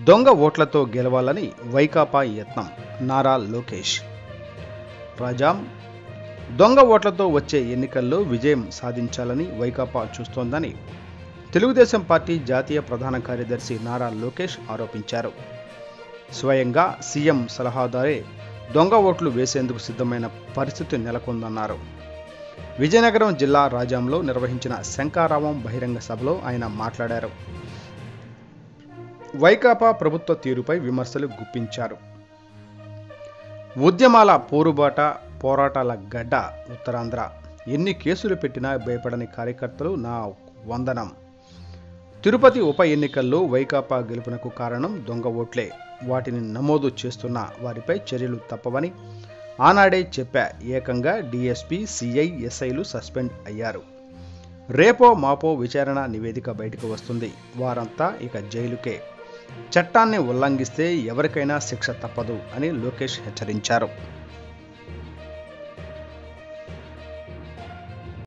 దొంగ ఓట్లతో గెలవాలని వైకాపా యత్నం నారా లోకేష్. రాజాం దొంగ ఓట్లతో వచ్చే ఎన్నికల్లో విజయం సాధించాలని వైకాపా చూస్తోందని తెలుగుదేశం పార్టీ జాతీయ ప్రధాన కార్యదర్శి నారా లోకేష్ ఆరోపించారు. స్వయంగా సీఎం సలహాదారే దొంగ ఓట్లు వేసేందుకు సిద్ధమైన పరిస్థితి నెలకొందన్నారు. విజయనగరం జిల్లా రాజాంలో నిర్వహించిన శంఖారావం బహిరంగ సభలో ఆయన మాట్లాడారు. వైకాపా ప్రభుత్వ తీరుపై విమర్శలు గుప్పించారు. ఉద్యమాల పోరుబాట, పోరాటాల గడ్డ ఉత్తరాంధ్ర. ఎన్ని కేసులు పెట్టినా భయపడని కార్యకర్తలు నా వందనం. తిరుపతి ఉప ఎన్నికల్లో వైకాపా గెలుపునకు కారణం దొంగ ఓట్లే. వాటిని నమోదు చేస్తున్న వారిపై చర్యలు తప్పవని ఆనాడే చెప్పా. ఏకంగా డీఎస్పీ, సిఐ, ఎస్ఐలు సస్పెండ్ అయ్యారు. రేపో మాపో విచారణ నివేదిక బయటకు వస్తుంది. వారంతా ఇక జైలుకే. చట్టాన్ని ఉల్లంఘిస్తే ఎవరికైనా శిక్ష తప్పదు అని లోకేష్ హెచ్చరించారు.